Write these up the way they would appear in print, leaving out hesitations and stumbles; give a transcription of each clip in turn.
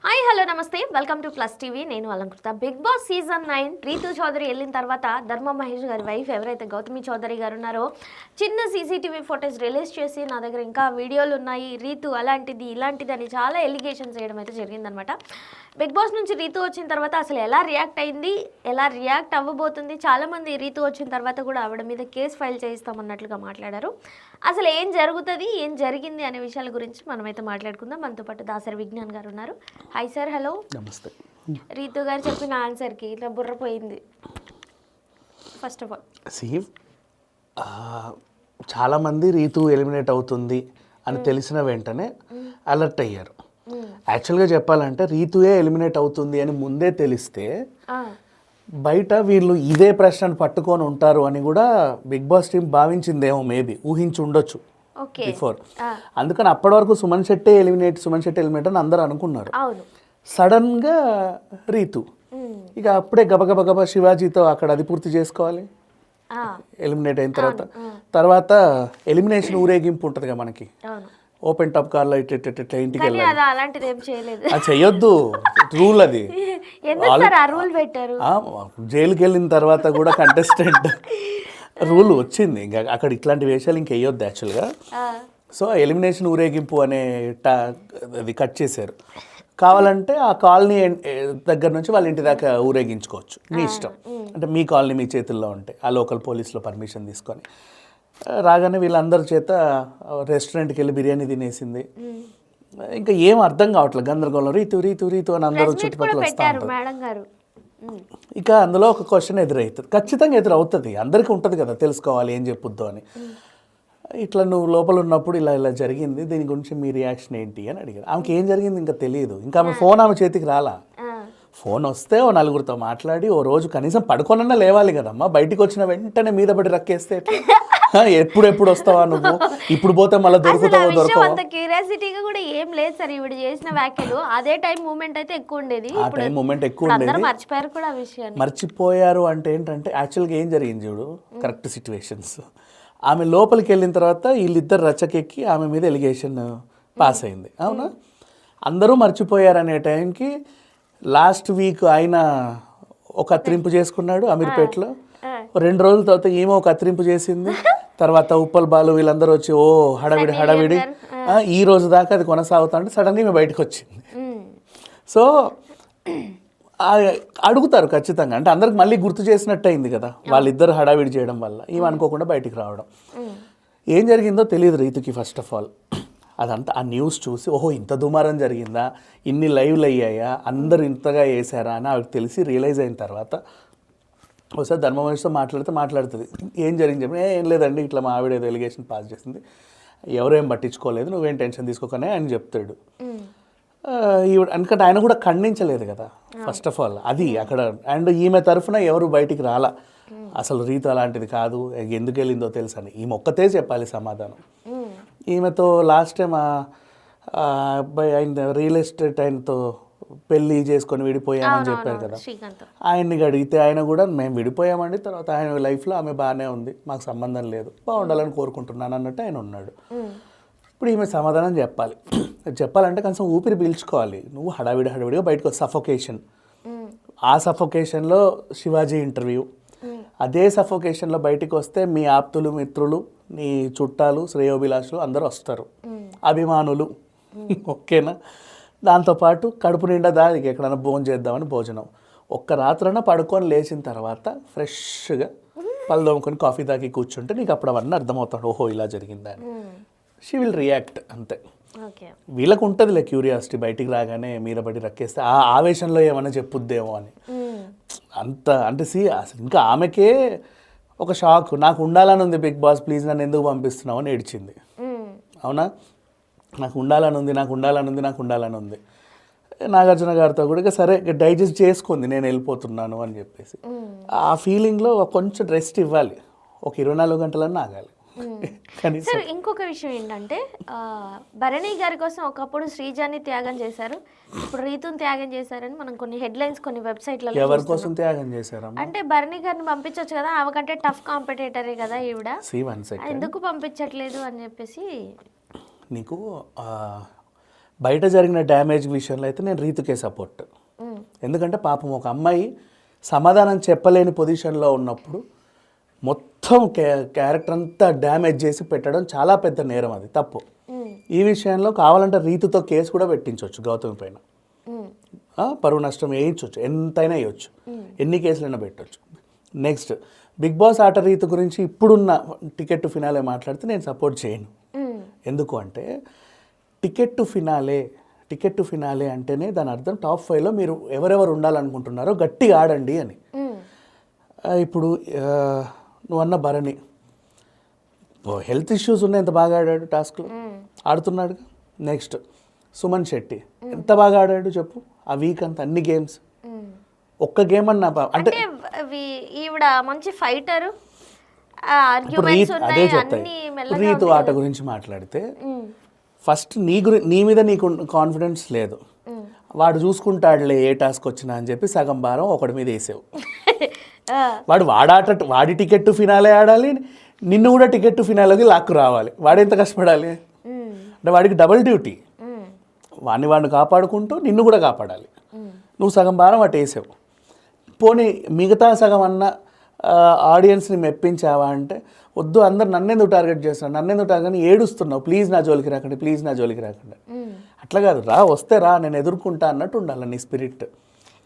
Hi hello నమస్తే welcome to plus TV. నేను Alankrita. Bigg Boss season 9 Rithu Chowdary వెళ్ళిన తర్వాత ధర్మ మహేష్ గారి వైఫ్ ఎవరైతే గౌతమి చౌదరి గారు ఉన్నారో చిన్న సీసీటీవీ ఫుటేజ్ రిలీజ్ చేసి నా దగ్గర ఇంకా వీడియోలు ఉన్నాయి, రీతు అలాంటిది ఇలాంటిది అని చాలా ఎలిగేషన్స్ చేయడం అయితే జరిగిందనమాట. బిగ్ బాస్ నుంచి రీతు వచ్చిన తర్వాత అసలు ఎలా రియాక్ట్ అయింది, ఎలా రియాక్ట్ అవ్వబోతుంది, చాలామంది రీతు వచ్చిన తర్వాత కూడా ఆవిడ మీద కేసు ఫైల్ చేయిస్తామన్నట్లుగా మాట్లాడారు. అసలు ఏం జరుగుతుంది, ఏం జరిగింది అనే విషయాల గురించి మనమైతే మాట్లాడుకుందాం. మనతో పాటు దాసరి విజ్ఞాన్ గారు ఉన్నారు. Hi sir. హలో. నమస్తే. రీతు గారు చెప్పిన ఆన్సర్కి ఇట్లా బుర్ర పోయింది. ఫస్ట్ ఆఫ్ ఆల్ చాలామంది రీతు ఎలిమినేట్ అవుతుంది అని తెలిసిన వెంటనే అలర్ట్ అయ్యారు. యాక్చువల్గా చెప్పాలంటే రీతుయే ఎలిమినేట్ అవుతుంది అని ముందే తెలిస్తే బయట వీళ్ళు ఇదే ప్రశ్నను పట్టుకొని ఉంటారు అని కూడా బిగ్ బాస్ టీం భావించిందేమో, మేబీ ఊహించి ఉండొచ్చు బిఫోర్. అందుకని అప్పటి వరకు సుమన్ శెట్టే ఎలిమినేట్ అని అందరూ అనుకున్నారు. సడన్గా రీతు ఇక అప్పుడే గబగబ శివాజీతో అక్కడ అది పూర్తి చేసుకోవాలి. ఎలిమినేట్ అయిన తర్వాత ఎలిమినేషన్ ఊరేగింపు ఉంటుంది కదా మనకి, ఓపెన్ టాప్ కార్లో ఇట్లా ఇంటికి వెళ్ళాలి. అది చెయ్యొద్దు, రూల్ అది. జైలుకి వెళ్ళిన తర్వాత కూడా కంటెస్టెంట్ రూల్ వచ్చింది, ఇంకా అక్కడ ఇట్లాంటి వేషాలు ఇంక వేయొద్దు యాక్చువల్గా. సో ఎలిమినేషన్ ఊరేగింపు అనే అది కట్ చేశారు. కావాలంటే ఆ కాలనీ దగ్గర నుంచి వాళ్ళ ఇంటి దాకా ఊరేగించుకోవచ్చు, మీ ఇష్టం. అంటే మీ కాలనీ మీ చేతుల్లో ఉంటే ఆ లోకల్ పోలీసులో పర్మిషన్ తీసుకొని రాగానే వీళ్ళందరి చేత రెస్టారెంట్కి వెళ్ళి బిర్యానీ తినేసింది. ఇంకా ఏం అర్థం కావట్లేదు, గందరగోళం. రీతు రీతు రీతు అని అందరూ చుట్టుపక్కల వస్తూ ఉంటారు. ఇక అందులో ఒక క్వశ్చన్ ఎదురవుతుంది, ఖచ్చితంగా ఎదురవుతుంది, అందరికీ ఉంటుంది కదా తెలుసుకోవాలి ఏం చెప్పుద్దో అని. ఇట్లా నువ్వు లోపల ఉన్నప్పుడు ఇలా ఇలా జరిగింది, దీని గురించి మీ రియాక్షన్ ఏంటి అని అడిగారు. ఆమెకి ఏం జరిగింది ఇంకా తెలియదు. ఇంకా ఆమె ఫోన్ ఆమె చేతికి రాలా. ఫోన్ వస్తే ఓ నలుగురితో మాట్లాడి ఓ రోజు కనీసం పడుకోనన్నా లేవాలి కదమ్మా. బయటికి వచ్చిన వెంటనే మీద పడి రక్కేస్తే ఎప్పుడు వస్తావా నువ్వు, ఇప్పుడు పోతే మళ్ళీ దొరకవా. క్యూరియాసిటీగా కూడా ఏం లేదు సార్ ఈవిడ చేసిన వ్యాఖ్యలు. అదే టైం మూమెంట్ అయితే ఎక్కువ ఉండేది, ఆ టైం మూమెంట్ ఎక్కువ ఉండేది. మర్చిపోయారు కూడా ఆ విషయాన్ని. మర్చిపోయారు అంటే ఏంటంటే యాక్చువల్గా ఏం జరిగింది చూడు, కరెక్ట్ సిచ్యువేషన్స్. ఆమె లోపలికి వెళ్ళిన తర్వాత వీళ్ళిద్దరు రచ్చకెక్కి ఆమె మీద ఎలిగేషన్ పాస్ అయింది, అవునా. అందరూ మర్చిపోయారనే టైంకి లాస్ట్ వీక్ ఆయన ఒక కత్తిరింపు చేసుకున్నాడు అమీర్పేటలో. 2 రోజుల తర్వాత ఏమో ఒక కత్తిరింపు చేసింది. తర్వాత ఉప్పల్ బాలు వీళ్ళందరూ వచ్చి ఓ హడావిడి. ఈ రోజు దాకా అది కొనసాగుతుంటే సడన్గా ఈమె బయటకు వచ్చింది. సో అడుగుతారు ఖచ్చితంగా, అంటే అందరికి మళ్ళీ గుర్తు చేసినట్టు అయింది కదా వాళ్ళిద్దరు హడావిడి చేయడం వల్ల. ఈమె అనుకోకుండా బయటికి రావడం. ఏం జరిగిందో తెలియదు రీతుకి. ఫస్ట్ ఆఫ్ ఆల్ అదంతా ఆ న్యూస్ చూసి ఓహో ఇంత దుమారం జరిగిందా, ఇన్ని లైవ్లు అయ్యాయా, అందరు ఇంతగా వేసారా అని ఆవిడకి తెలిసి రియలైజ్ అయిన తర్వాత ఒకసారి ధర్మమహేష్తో మాట్లాడుతుంది. ఏం జరిగింది చెప్పి, ఏం లేదండి ఇట్లా మా ఆవిడ ఏదో ఎలిగేషన్ పాస్ చేసింది, ఎవరేం పట్టించుకోలేదు, నువ్వేం టెన్షన్ తీసుకోకనే ఆయన చెప్తాడు. ఎందుకంటే ఆయన కూడా ఖండించలేదు కదా ఫస్ట్ ఆఫ్ ఆల్ అది అక్కడ. అండ్ ఈమె తరఫున ఎవరు బయటికి రాలా, అసలు రీతు అలాంటిది కాదు, ఎందుకు వెళ్ళిందో తెలుసు అని ఈమె ఒక్కతే చెప్పాలి సమాధానం. ఈమెతో లాస్ట్ టైం అబ్బాయి ఆయన రియల్ ఎస్టేట్ ఆయనతో పెళ్ళి చేసుకొని విడిపోయామని చెప్పారు కదా, ఆయన్ని అడిగితే ఆయన కూడా మేము విడిపోయామండి, తర్వాత ఆయన లైఫ్లో ఆమె బాగానే ఉంది, మాకు సంబంధం లేదు, బాగుండాలని కోరుకుంటున్నాను అన్నట్టు ఆయన ఉన్నాడు. ఇప్పుడు ఈమె సమాధానం చెప్పాలంటే కనీసం ఊపిరి పీల్చుకోవాలి. నువ్వు హడావిడిగా బయటకు సఫోకేషన్, ఆ సఫోకేషన్లో శివాజీ ఇంటర్వ్యూ, అదే సఫోకేషన్లో బయటికి వస్తే మీ ఆప్తులు మిత్రులు నీ చుట్టాలు శ్రేయోభిలాషులు అందరూ వస్తారు, అభిమానులు, ఓకేనా. దాంతోపాటు కడుపు నిండా దానికి ఎక్కడైనా భోజనం చేద్దామని భోజనం. ఒక్క రాత్రన పడుకొని లేచిన తర్వాత ఫ్రెష్గా పళ్ళు దోముకొని కాఫీ తాగి కూర్చుంటే నీకు అప్పుడు అవన్నీ అర్థమవుతాడు, ఓహో ఇలా జరిగిందా అని. షీ విల్ రియాక్ట్ అంతే. వీళ్ళకు ఉంటుందిలే క్యూరియాసిటీ, బయటికి రాగానే మీద పడి రక్కేస్తే ఆ ఆవేశంలో ఏమైనా చెప్పుద్దేమో అని. అంత అంటే అసలు ఇంకా ఆమెకే ఒక షాక్, నాకు ఉండాలని ఉంది బిగ్ బాస్ ప్లీజ్ నన్ను ఎందుకు పంపిస్తున్నావు అని ఏడ్చింది, అవునా. నాకు ఉండాలని ఉంది. నాగార్జున గారితో కూడా సరే డైజెస్ట్ చేసుకుంది నేను వెళ్ళిపోతున్నాను అని చెప్పేసి. ఆ ఫీలింగ్లో కొంచెం రెస్ట్ ఇవ్వాలి, ఒక 24 గంటలన్నా ఆగాలి. సార్ ఇంకొక విషయం ఏంటంటే భరణి గారి కోసం ఒకప్పుడు శ్రీజాని త్యాగం చేశారు, ఇప్పుడు రీతుని త్యాగం చేశారని మనం కొన్ని హెడ్లైన్స్ కొన్ని వెబ్సైట్లలో. ఎవరి కోసం త్యాగం చేశారు అంటే భరణి గారిని పంపించవచ్చు కదా, ఆమెకంటే టఫ్ కాంపిటేటరే కదా ఈవిడ, ఎందుకు పంపించట్లేదు అని చెప్పేసి. నీకు బయట జరిగిన డ్యామేజ్ విషయంలో అయితే నేను రీతుకే సపోర్ట్. ఎందుకంటే పాపం ఒక అమ్మాయి సమాధానం చెప్పలేని పొజిషన్లో ఉన్నప్పుడు మొత్తం క్యారెక్టర్ అంతా డ్యామేజ్ చేసి పెట్టడం చాలా పెద్ద నేరం, అది తప్పు. ఈ విషయంలో కావాలంటే రీతుతో కేసు కూడా పెట్టించవచ్చు గౌతమి పైన, పరువు నష్టం వేయించవచ్చు, ఎంతైనా వేయచ్చు, ఎన్ని కేసులైనా పెట్టవచ్చు. నెక్స్ట్ బిగ్ బాస్ ఆట రీతు గురించి ఇప్పుడున్న టికెట్ టు ఫినాలే మాట్లాడితే నేను సపోర్ట్ చేయను. ఎందుకు అంటే టికెట్ టు ఫినాలే అంటేనే దాని అర్థం టాప్ 5లో మీరు ఎవరెవరు ఉండాలనుకుంటున్నారో గట్టిగా ఆడండి అని. ఇప్పుడు నువ్వు అన్న భరణి హెల్త్ ఇష్యూస్ ఉన్నాయి, ఎంత బాగా ఆడాడు టాస్క్లో, ఆడుతున్నాడు. నెక్స్ట్ సుమన్ శెట్టి ఎంత బాగా ఆడాడు చెప్పు ఆ వీక్ అంతా, అన్ని గేమ్స్. ఒక్క గేమ్ అన్నా అంటే ఈవిడ మంచి ఫైటరు. అదే చెప్తాయి. రీతు ఆట గురించి మాట్లాడితే ఫస్ట్ నీ మీద నీకు కాన్ఫిడెన్స్ లేదు, వాడు చూసుకుంటాడులే ఏ టాస్క్ వచ్చినా అని చెప్పి సగం భారం ఒకటి మీద వేసావు. వాడి టికెట్ టు ఫినాలే ఆడాలి, నిన్ను కూడా టికెట్ టు ఫినాలేకి లాక్కు రావాలి. వాడెంత కష్టపడాలి అంటే వాడికి డబుల్ డ్యూటీ, వాడిని కాపాడుకుంటూ నిన్ను కూడా కాపాడాలి. నువ్వు సగం భారం అటు వేసావు. పోనీ మిగతా సగం అన్న ఆడియన్స్ని మెప్పించావా అంటే వద్దు, అందరు నన్నెందుకు టార్గెట్ చేస్తున్నావు, నన్నెందుకు టార్గెట్ ఏడుస్తున్నావు, ప్లీజ్ నా జోలికి రాకండి. అట్లా కాదు, వస్తే రా, నేను ఎదుర్కొంటా అన్నట్టు ఉండాలి నీ స్పిరిట్.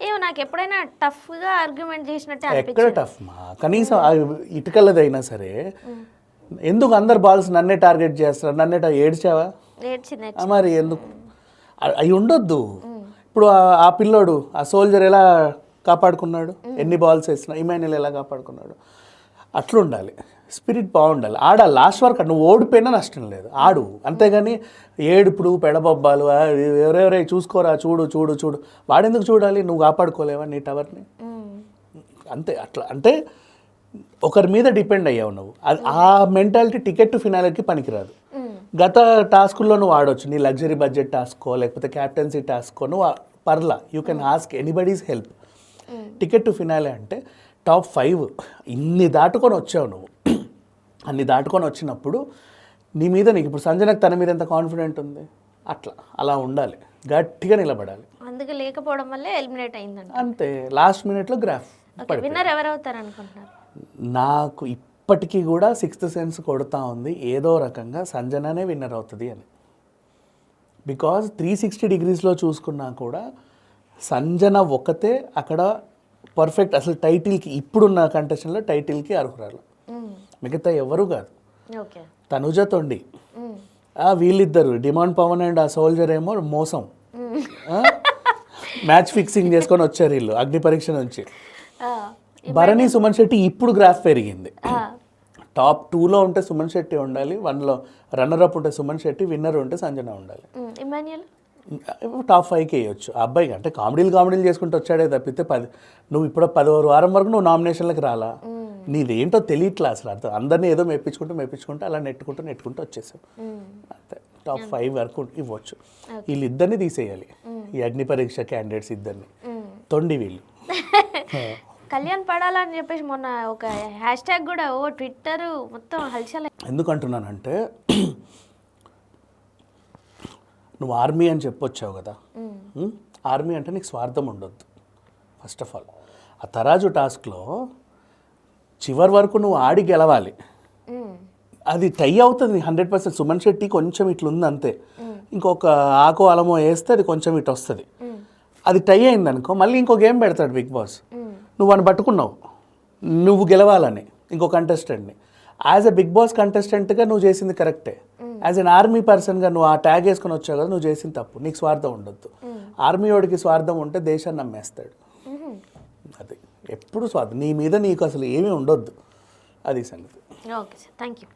ఏమో నాకు ఎప్పుడైనా టఫ్గా ఆర్గ్యుమెంట్ చేసినట్టే ఎక్కడ టఫ్ మా కనీసం ఇటుకలదైనా సరే ఎందుకు అందరు బాల్స్ నన్నే టార్గెట్ చేస్తారు, ఏడ్చావా మరి ఎందుకు అవి ఉండొద్దు. ఇప్పుడు ఆ పిల్లోడు ఆ సోల్జర్ ఎలా కాపాడుకున్నాడు, ఎన్ని బాల్స్ వేసినా, ఇమాన్యుల్ ఎలా కాపాడుకున్నాడు, అట్లా ఉండాలి. స్పిరిట్ బాగుండాలి, ఆడాలి లాస్ట్ వరకు. నువ్వు ఓడిపోయినా నష్టం లేదు, ఆడు. అంతేగాని ఏడుపుడు పెడబొబ్బాలు ఎవరెవరే చూసుకోరా, చూడు వాడెందుకు చూడాలి, నువ్వు కాపాడుకోలేవా నీ టవర్ని? అంతే. అట్లా అంటే ఒకరి మీద డిపెండ్ అయ్యావు నువ్వు. ఆ మెంటాలిటీ టికెట్ టు ఫినాలేకి పనికిరాదు. గత టాస్కుల్లో నువ్వు ఆడొచ్చు, నీ లగ్జరీ బడ్జెట్ టాస్కో లేకపోతే క్యాప్టెన్సీ టాస్కో నువ్వు పర్లా, you can ask anybody's help. Ticket to finale అంటే టాప్ 5 ఇన్ని దాటుకొని వచ్చావు నువ్వు. అన్ని దాటుకొని వచ్చినప్పుడు నీ మీద నీకు ఇప్పుడు సంజనకు తన మీద ఎంత కాన్ఫిడెంట్ ఉంది, అలా ఉండాలి, గట్టిగా నిలబడాలి. అందుకే లేకపోవడం వల్లే ఎలిమినేట్ అయిందండి. అంతే, లాస్ట్ మినిట్లో గ్రాఫ్. విన్నర్ ఎవరవుతారు అనుకుంటున్నారు? నాకు ఇప్పటికీ కూడా 6th సెన్స్ కొడుతూ ఉంది ఏదో రకంగా సంజననే విన్నర్ అవుతుంది అని. బికాజ్ 360 డిగ్రీస్లో చూసుకున్నా కూడా సంజన ఒకతే అక్కడ పర్ఫెక్ట్. అసలు టైటిల్కి ఇప్పుడున్న కంటెస్టెంట్లో టైటిల్కి అర్హురాలు, మిగతా ఎవరు కాదు. తనుజ తొండి, వీళ్ళిద్దరు డిమాండ్ పవన్ అండ్ ఆ సోల్జర్ ఏమో మోసం, మ్యాచ్ ఫిక్సింగ్ చేసుకొని వచ్చారు వీళ్ళు అగ్ని పరీక్ష నుంచి. భరణి సుమన్ శెట్టి ఇప్పుడు గ్రాఫ్ పెరిగింది. టాప్ 2లో ఉంటే సుమన్ శెట్టి ఉండాలి, 1లో రన్నర్ అప్ ఉంటే సుమన్ శెట్టి, విన్నర్ ఉంటే సంజన ఉండాలి. టాప్ 5కి వేయొచ్చు ఆ అబ్బాయికి. అంటే కామెడీలు చేసుకుంటూ వచ్చాడే తప్పితే నువ్వు ఇప్పుడు 10వ వారం వరకు నువ్వు నామినేషన్లకు రాలా, నీదేంటో తెలియట్లా అసలు అర్థం. అందరినీ ఏదో మెప్పించుకుంటూ అలా నెట్టుకుంటూ వచ్చేసావు. అంతే, టాప్ 5 వరకు ఇవ్వచ్చు. వీళ్ళిద్దరిని తీసేయాలి, ఈ అగ్ని పరీక్ష క్యాండిడేట్స్ ఇద్దరిని. తొండి వీళ్ళు. కళ్యాణ్ పడాలని చెప్పేసి మొన్న ఒక హ్యాష్ ట్యాగ్ కూడా ట్విట్టర్ మొత్తం హల్చల్. ఎందుకంటున్నానంటే నువ్వు ఆర్మీ అని చెప్పొచ్చావు కదా, ఆర్మీ అంటే నీకు స్వార్థం ఉండొద్దు ఫస్ట్ ఆఫ్ ఆల్. ఆ తరాజు టాస్క్లో చివరి వరకు నువ్వు ఆడి గెలవాలి, అది టై అవుతుంది 100%. సుమన్ శెట్టి కొంచెం ఇట్లుంది అంతే, ఇంకొక ఆకో అలమో వేస్తే అది కొంచెం ఇటు వస్తుంది. అది టై అయింది అనుకో, మళ్ళీ ఇంకో గేమ్ పెడతాడు బిగ్ బాస్. నువ్వు వాడిని పట్టుకున్నావు, నువ్వు గెలవాలని ఇంకో కంటెస్టెంట్ని. యాజ్ ఎ బిగ్ బాస్ కంటెస్టెంట్గా నువ్వు చేసింది కరెక్టే, యాజ్ అన్ ఆర్మీ పర్సన్గా నువ్వు ఆ ట్యాగ్ వేసుకొని వచ్చావు కదా, నువ్వు చేసింది తప్పు. నీకు స్వార్థం ఉండొద్దు. ఆర్మీ వాడికి స్వార్థం ఉంటే దేశాన్ని నమ్మేస్తాడు. అది ఎప్పుడు స్వార్థం, నీ మీద నీకు అసలు ఏమీ ఉండొద్దు, అది సంగతి. Okay sir, thank you.